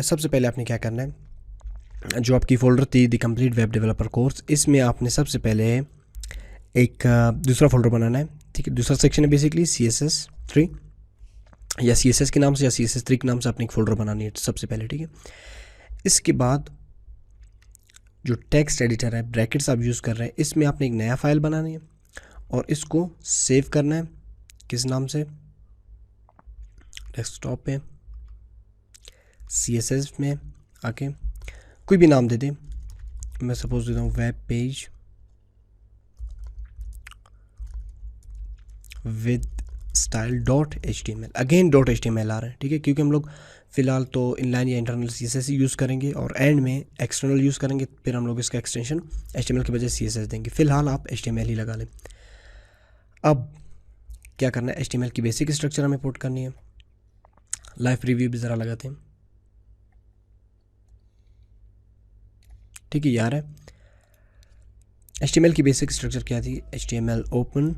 सबसे पहले आपने क्या करना है, जो आपकी फ़ोल्डर थी the complete web developer course, इसमें आपने सबसे पहले एक दूसरा फ़ोल्डर बनाना है, ठीक है। दूसरा सेक्शन है बेसिकली CSS3 या CSS के नाम से या CSS3 के नाम से आपने एक फ़ोल्डर बनानी है सबसे पहले, ठीक है। इसके बाद जो टेक्स्ट एडिटर है, ब्रैकेट्स आप यूज़ कर रहे हैं, इसमें आपने एक नया फाइल बनानी है और इसको सेव करना है। किस नाम से? डेस्कटॉप पे CSS में आके कोई भी नाम दे दें। मैं सपोज देता हूँ web page with style .html। Again .html आ रहा है, ठीक है, क्योंकि हम लोग फ़िलहाल तो इनलाइन या इंटरनल CSS ही यूज़ करेंगे और एंड में एक्सटर्नल यूज़ करेंगे, फिर हम लोग इसका एक्सटेंशन HTML की बजाय CSS देंगे। फ़िलहाल आप HTML ही लगा लें। अब क्या करना है, HTML की बेसिक स्ट्रक्चर हमें पोर्ट करनी है। लाइव रिव्यू भी ज़रा लगाते हैं, ठीक है यार है। HTML की बेसिक स्ट्रक्चर क्या थी? HTML open,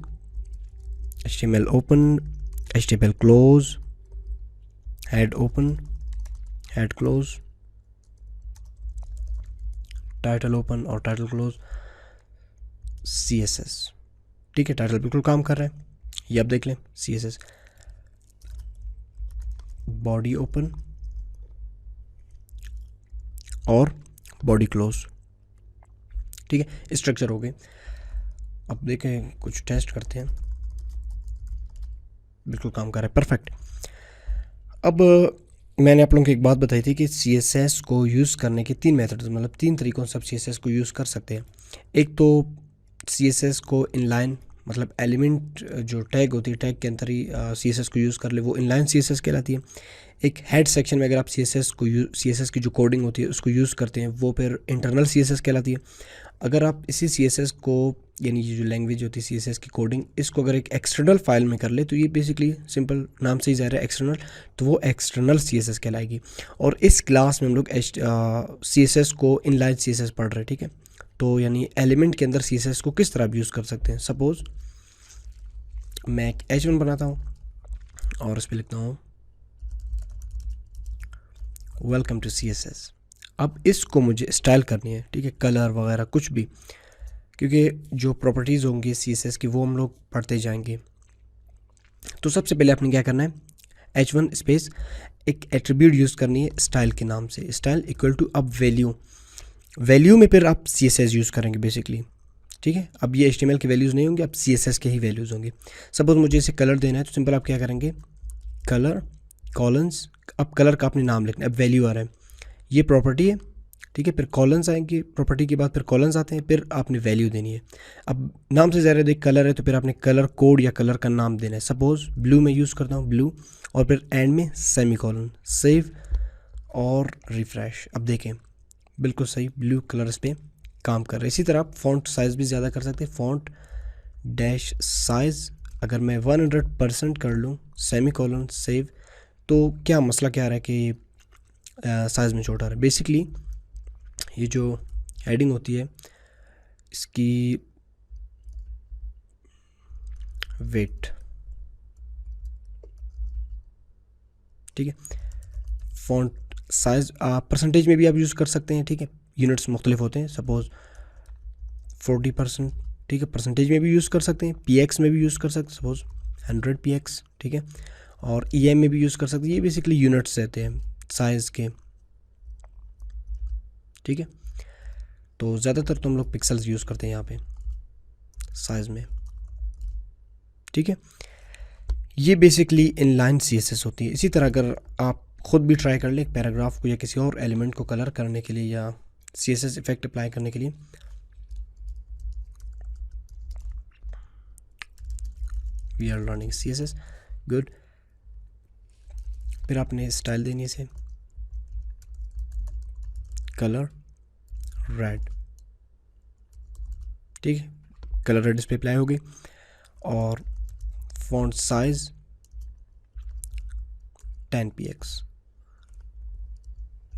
HTML close, head open, head close, title open और टाइटल क्लोज, CSS, ठीक है। टाइटल बिल्कुल काम कर रहा है, ये आप देख लें। CSS बॉडी ओपन और बॉडी क्लोज, ठीक है। स्ट्रक्चर हो गए। अब देखें, कुछ टेस्ट करते हैं। बिल्कुल काम कर रहा है, परफेक्ट। अब मैंने आप लोगों को एक बात बताई थी कि CSS को यूज़ करने के 3 मेथड्स, मतलब 3 तरीक़ों से आप CSS को यूज़ कर सकते हैं। एक तो CSS को इनलाइन, मतलब एलिमेंट जो टैग होती है, टैग के अंदर ही CSS को यूज़ कर ले, वो इनलाइन CSS कहलाती है। एक हेड सेक्शन में अगर आप CSS की जो कोडिंग होती है उसको यूज़ करते हैं, वो फिर इंटरनल CSS कहलाती है। अगर आप इसी CSS को, यानी ये जो लैंग्वेज होती है CSS की कोडिंग, इसको अगर एक एक्सटर्नल फाइल में कर ले तो ये बेसिकली सिंपल नाम से ही ज़ाहिर है एक्सटर्नल, तो वो एक्सटर्नल CSS कहलाएगी। और इस क्लास में हम लोग CSS को इनलाइन CSS पढ़ रहे हैं, ठीक है। तो यानी एलिमेंट के अंदर CSS को किस तरह आप यूज़ कर सकते हैं। सपोज़ मैं एक H1 बनाता हूँ और उस पर लिखता हूँ वेलकम टू CSS। अब इसको मुझे स्टाइल करनी है, ठीक है, कलर वगैरह कुछ भी, क्योंकि जो प्रॉपर्टीज़ होंगी CSS की वो हम लोग पढ़ते जाएंगे। तो सबसे पहले आपने क्या करना है, H1 स्पेस एक एट्रीब्यूट यूज़ करनी है स्टाइल के नाम से। स्टाइल इक्वल टू अब वैल्यू में फिर आप CSS यूज़ करेंगे बेसिकली, ठीक है। अब ये HTML के वैल्यूज़ नहीं होंगे, अब CSS के ही वैल्यूज़ होंगे। सपोज मुझे इसे कलर देना है तो सिंपल आप क्या करेंगे, कलर कॉलन्स, अब कलर का अपने नाम लिखना है। अब वैल्यू आ रहा है, ये प्रॉपर्टी है, ठीक है, फिर कॉलन्स आएंगे, प्रॉपर्टी के बाद फिर कॉलन्स आते हैं, फिर आपने वैल्यू देनी है। अब नाम से ज़्यादा देख कलर है तो फिर आपने कलर कोड या कलर का नाम देना है। सपोज़ ब्लू में यूज़ करता हूँ, ब्लू, और फिर एंड में सेमीकोलन, सेव और रिफ़्रेश। अब देखें बिल्कुल सही, ब्लू कलर इस पर काम कर रहे हैं। इसी तरह आप फ़ॉन्ट साइज़ भी ज़्यादा कर सकते हैं। फ़ॉन्ट डैश साइज़ अगर मैं 100% कर लूँ, सेमीकोलन, सेव, तो क्या मसला क्या आ रहा है कि साइज़ में छोटा आ रहा है। बेसिकली ये जो हेडिंग होती है इसकी वेट, ठीक है। फ़ॉन्ट साइज़ परसेंटेज में भी आप यूज़ कर सकते हैं, ठीक है, यूनिट्स मुख्तलिफ होते हैं। सपोज़ 40%, ठीक है, परसेंटेज में भी यूज़ कर सकते हैं। PX में भी यूज़ कर सकते हैं, सपोज़ 100 PX, ठीक है, और EM में भी यूज़ कर सकते हैं। ये बेसिकली यूनिट्स रहते हैं साइज़ के, ठीक है। तो ज़्यादातर तो हम लोग पिक्सल्स यूज़ करते हैं यहाँ पे साइज़ में, ठीक है। ये बेसिकली इनलाइन CSS होती है। इसी तरह अगर आप ख़ुद भी ट्राई कर लें एक पैराग्राफ को या किसी और एलिमेंट को कलर करने के लिए या CSS इफेक्ट अप्लाई करने के लिए, we are learning CSS, good. फिर आपने स्टाइल देनी है इसे, कलर रेड, ठीक है, कलर रेड इस पर अप्लाई हो गई। और फॉन्ट साइज 10 px,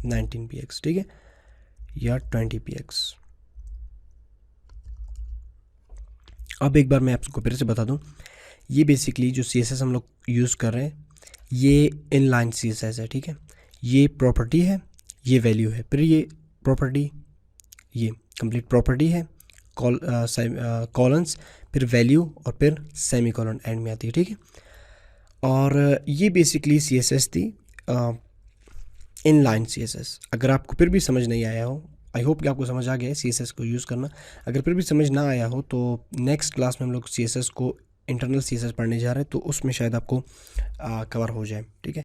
19 px, ठीक है, या 20 px। अब एक बार मैं आपको फिर से बता दूं, ये बेसिकली जो CSS हम लोग यूज़ कर रहे हैं ये इनलाइन CSS है, ठीक है। ये प्रॉपर्टी है ये वैल्यू है, फिर ये प्रॉपर्टी, ये कंप्लीट प्रॉपर्टी है, कॉलन्स, फिर वैल्यू और फिर सेमी कॉलन एंड में आती है, ठीक है। और ये बेसिकली CSS थी, इनलाइन CSS। अगर आपको फिर भी समझ नहीं आया हो, आई होप कि आपको समझ आ गया है CSS को यूज़ करना। अगर फिर भी समझ ना आया हो तो नेक्स्ट क्लास में हम लोग CSS को इंटरनल CSS पढ़ने जा रहे हैं, तो उसमें शायद आपको कवर हो जाए, ठीक है।